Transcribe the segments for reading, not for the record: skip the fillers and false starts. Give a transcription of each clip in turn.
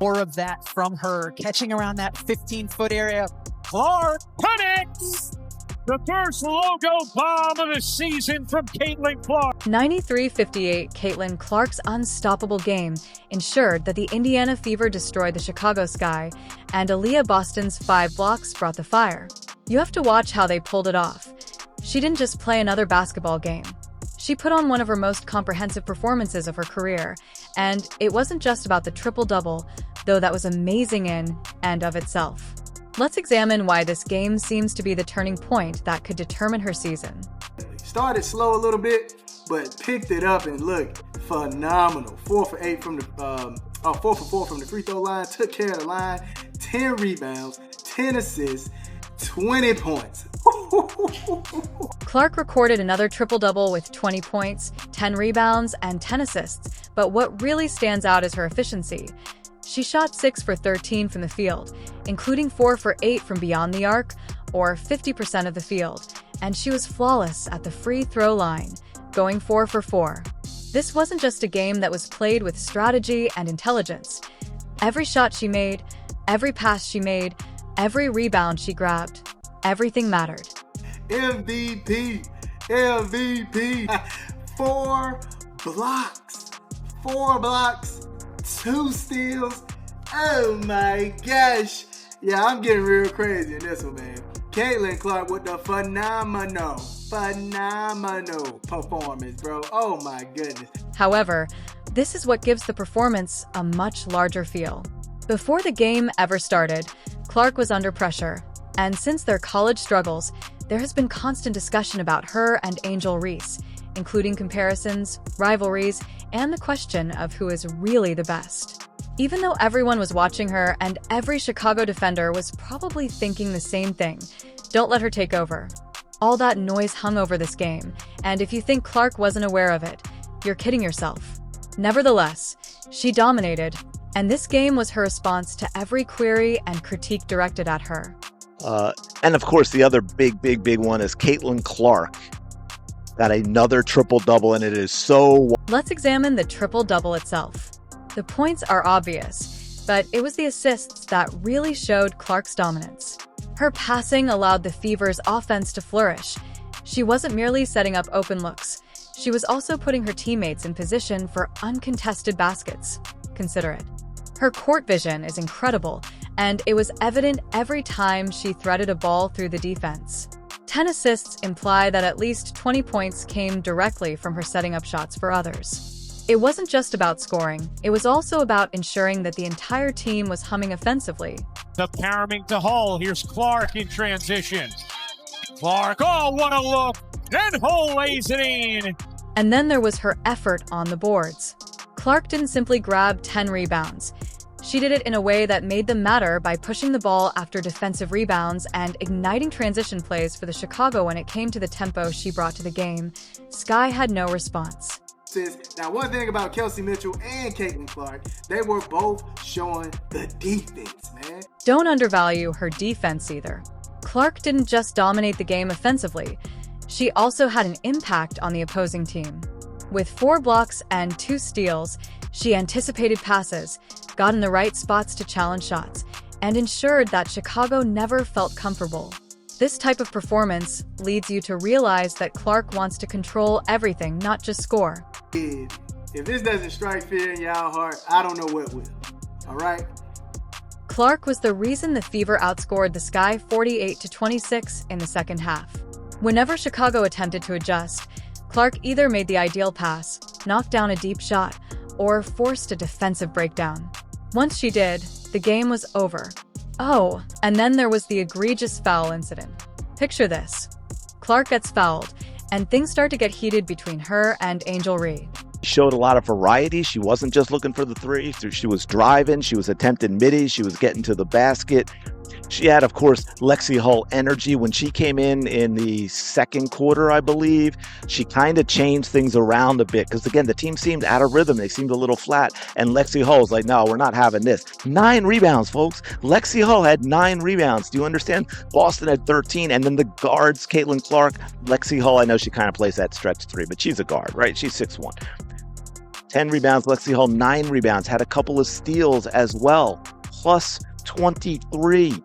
More of that from her, catching around that 15-foot area. Clark connects! The first logo bomb of the season from Caitlin Clark. 93-58, Caitlin Clark's unstoppable game ensured that the Indiana Fever destroyed the Chicago Sky, and Aliyah Boston's 5 blocks brought the fire. You have to watch how they pulled it off. She didn't just play another basketball game. She put on one of her most comprehensive performances of her career, and it wasn't just about the triple-double, though that was amazing in and of itself. Let's examine why this game seems to be the turning point that could determine her season. Started slow a little bit, but picked it up and looked phenomenal. 4 for 4 from the free throw line, took care of the line, 10 rebounds, 10 assists, 20 points. Clark recorded another triple-double with 20 points, 10 rebounds, and 10 assists, but what really stands out is her efficiency. She shot 6 for 13 from the field, including 4 for 8 from beyond the arc, or 50% of the field, and she was flawless at the free throw line, going 4 for 4. This wasn't just a game that was played with strategy and intelligence. Every shot she made, every pass she made, every rebound she grabbed, everything mattered. MVP, 4 blocks, 2 steals. Oh my gosh. Yeah, I'm getting real crazy in this one, man. Caitlin Clark with the phenomenal performance, bro. Oh my goodness. However, this is what gives the performance a much larger feel. Before the game ever started, Clark was under pressure, and since their college struggles, there has been constant discussion about her and Angel Reese, including comparisons, rivalries, and the question of who is really the best. Even though everyone was watching her and every Chicago defender was probably thinking the same thing, don't let her take over. All that noise hung over this game, and if you think Clark wasn't aware of it, you're kidding yourself. Nevertheless, she dominated, and this game was her response to every query and critique directed at her. And of course, the other big one is Caitlin Clark got another triple-double, and it is so... Let's examine the triple-double itself. The points are obvious, but it was the assists that really showed Clark's dominance. Her passing allowed the Fever's offense to flourish. She wasn't merely setting up open looks. She was also putting her teammates in position for uncontested baskets. Consider it. Her court vision is incredible, and it was evident every time she threaded a ball through the defense. 10 assists imply that at least 20 points came directly from her setting up shots for others. It wasn't just about scoring, it was also about ensuring that the entire team was humming offensively. The powering to Hull. Here's Clark in transition. Clark, oh, what a look! And Hull lays it in! And then there was her effort on the boards. Clark didn't simply grab 10 rebounds. She did it in a way that made them matter by pushing the ball after defensive rebounds and igniting transition plays for the Chicago when it came to the tempo she brought to the game. Sky had no response. Now, one thing about Kelsey Mitchell and Caitlin Clark, they were both showing the defense, man. Don't undervalue her defense either. Clark didn't just dominate the game offensively. She also had an impact on the opposing team. With 4 blocks and 2 steals, she anticipated passes, got in the right spots to challenge shots, and ensured that Chicago never felt comfortable. This type of performance leads you to realize that Clark wants to control everything, not just score. If this doesn't strike fear in y'all heart, I don't know what will. All right? Clark was the reason the Fever outscored the Sky 48-26 in the second half. Whenever Chicago attempted to adjust, Clark either made the ideal pass, knocked down a deep shot, or forced a defensive breakdown. Once she did, the game was over. Oh, and then there was the egregious foul incident. Picture this. Clark gets fouled, and things start to get heated between her and Angel Reese. She showed a lot of variety. She wasn't just looking for the three. She was driving. She was attempting middies. She was getting to the basket. She had, of course, Lexi Hull energy. When she came in the second quarter, I believe, she kind of changed things around a bit. Because, again, the team seemed out of rhythm. They seemed a little flat. And Lexi Hull's like, no, we're not having this. 9 rebounds, folks. Lexi Hull had 9 rebounds. Do you understand? Boston had 13. And then the guards, Caitlin Clark, Lexi Hull, I know she kind of plays that stretch 3, but she's a guard, right? She's 6'1". 10 rebounds. Lexi Hall, 9 rebounds, had a couple of steals as well, plus 23.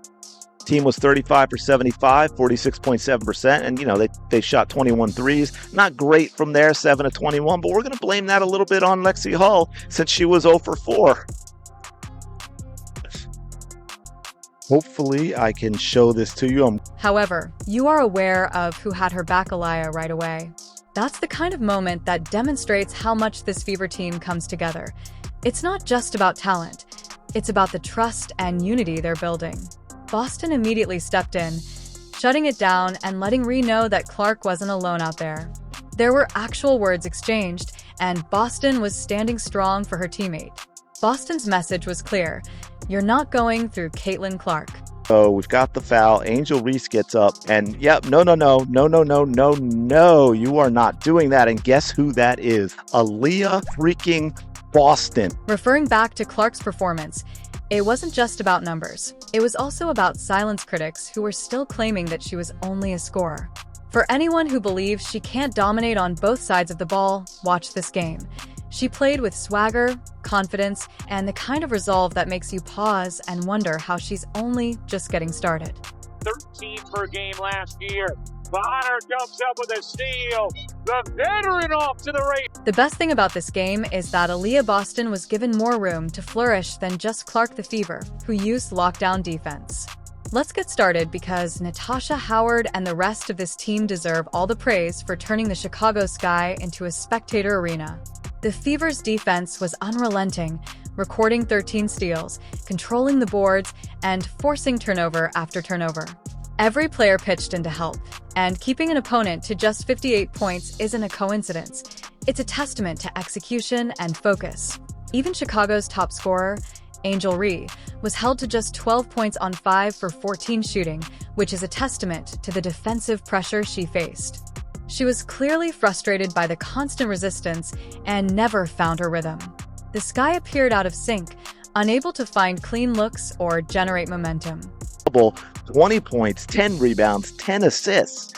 Team was 35 for 75, 46.7%. And, they shot 21 threes. Not great from there, 7 of 21, but we're going to blame that a little bit on Lexi Hall since she was 0 for 4. Hopefully, I can show this to you. However, you are aware of who had her back, Aliyah, right away. That's the kind of moment that demonstrates how much this Fever team comes together. It's not just about talent. It's about the trust and unity they're building. Boston immediately stepped in, shutting it down and letting Ree know that Clark wasn't alone out there. There were actual words exchanged, and Boston was standing strong for her teammate. Boston's message was clear: you're not going through Caitlin Clark. So we've got the foul. Angel Reese gets up and no, you are not doing that. And guess who that is? Aliyah freaking Boston. Referring back to Clark's performance, it wasn't just about numbers. It was also about silence critics who were still claiming that she was only a scorer. For anyone who believes she can't dominate on both sides of the ball, watch this game. She played with swagger, confidence, and the kind of resolve that makes you pause and wonder how she's only just getting started. 13 per game last year. Bonner jumps up with a steal. The veteran off to the race. The best thing about this game is that Aliyah Boston was given more room to flourish than just Clark the Fever, who used lockdown defense. Let's get started because Natasha Howard and the rest of this team deserve all the praise for turning the Chicago Sky into a spectator arena. The Fever's defense was unrelenting, recording 13 steals, controlling the boards, and forcing turnover after turnover. Every player pitched in to help, and keeping an opponent to just 58 points isn't a coincidence. It's a testament to execution and focus. Even Chicago's top scorer, Angel Reese, was held to just 12 points on 5 for 14 shooting, which is a testament to the defensive pressure she faced. She was clearly frustrated by the constant resistance and never found her rhythm. The Sky appeared out of sync, unable to find clean looks or generate momentum. 20 points, 10 rebounds, 10 assists.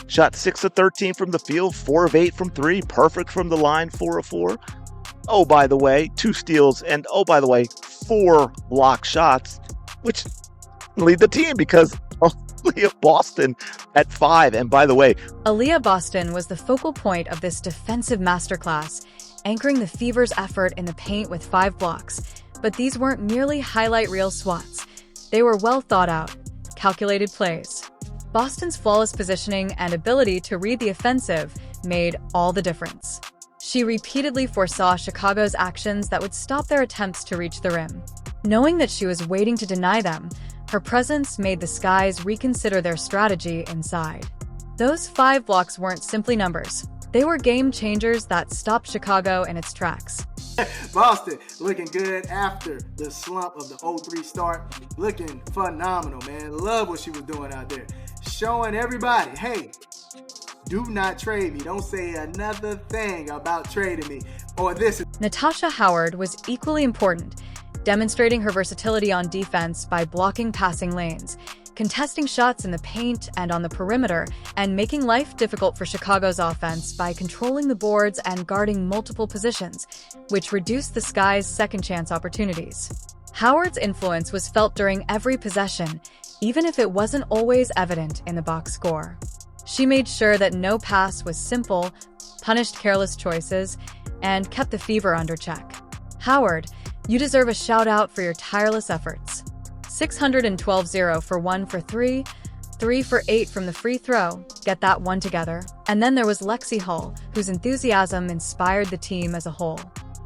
Shot 6 of 13 from the field, 4 of 8 from 3, perfect from the line, 4 of 4. Oh, by the way, 2 steals, and 4 block shots, which lead the team because Aliyah Boston at 5. And by the way, Aliyah Boston was the focal point of this defensive masterclass, anchoring the Fever's effort in the paint with 5 blocks. But these weren't merely highlight reel swats. They were well thought out, calculated plays. Boston's flawless positioning and ability to read the offensive made all the difference. She repeatedly foresaw Chicago's actions that would stop their attempts to reach the rim. Knowing that she was waiting to deny them, her presence made the Skies reconsider their strategy inside. Those 5 blocks weren't simply numbers. They were game changers that stopped Chicago in its tracks. Boston looking good after the slump of the 0-3 start. Looking phenomenal, man. Love what she was doing out there. Showing everybody, hey, do not trade me. Don't say another thing about trading me. Or this. Natasha Howard was equally important, demonstrating her versatility on defense by blocking passing lanes, contesting shots in the paint and on the perimeter, and making life difficult for Chicago's offense by controlling the boards and guarding multiple positions, which reduced the Sky's second-chance opportunities. Howard's influence was felt during every possession, even if it wasn't always evident in the box score. She made sure that no pass was simple, punished careless choices, and kept the Fever under check. Howard, you deserve a shout-out for your tireless efforts. 612-0 for 1 for 3, 3 for 8 from the free throw, get that one together. And then there was Lexi Hall, whose enthusiasm inspired the team as a whole.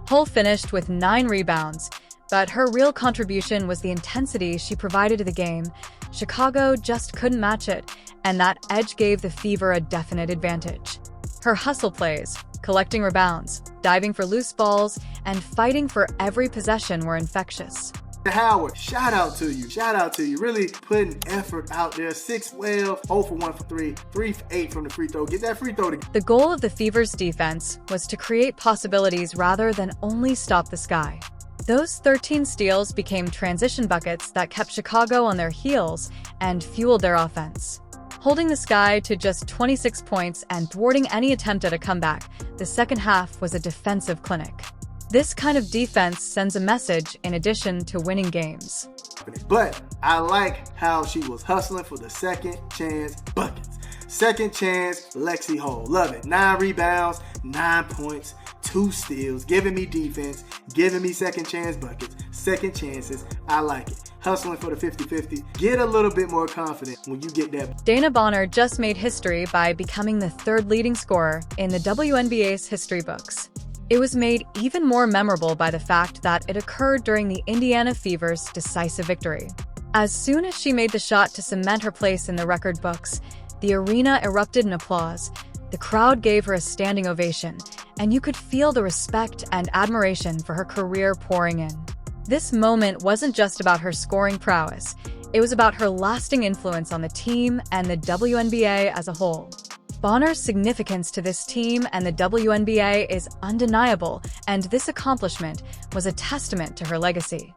Hull finished with 9 rebounds, but her real contribution was the intensity she provided to the game. Chicago just couldn't match it, and that edge gave the Fever a definite advantage. Her hustle plays, collecting rebounds, diving for loose balls, and fighting for every possession were infectious. Howard, shout out to you. Shout out to you. Really putting effort out there. 6-12, 0 for 1 for 3, 3 for 8 from the free throw. Get that free throw together. The goal of the Fever's defense was to create possibilities rather than only stop the Sky. Those 13 steals became transition buckets that kept Chicago on their heels and fueled their offense. Holding the Sky to just 26 points and thwarting any attempt at a comeback, the second half was a defensive clinic. This kind of defense sends a message in addition to winning games. But I like how she was hustling for the second chance buckets. Second chance, Lexi Hall. Love it. 9 rebounds, 9 points, 2 steals, giving me defense, giving me second chance buckets, second chances. I like it. Hustling for the 50-50. Get a little bit more confident when you get that. Dana Bonner just made history by becoming the 3rd leading scorer in the WNBA's history books. It was made even more memorable by the fact that it occurred during the Indiana Fever's decisive victory. As soon as she made the shot to cement her place in the record books, the arena erupted in applause. The crowd gave her a standing ovation, and you could feel the respect and admiration for her career pouring in. This moment wasn't just about her scoring prowess, it was about her lasting influence on the team and the WNBA as a whole. Bonner's significance to this team and the WNBA is undeniable, and this accomplishment was a testament to her legacy.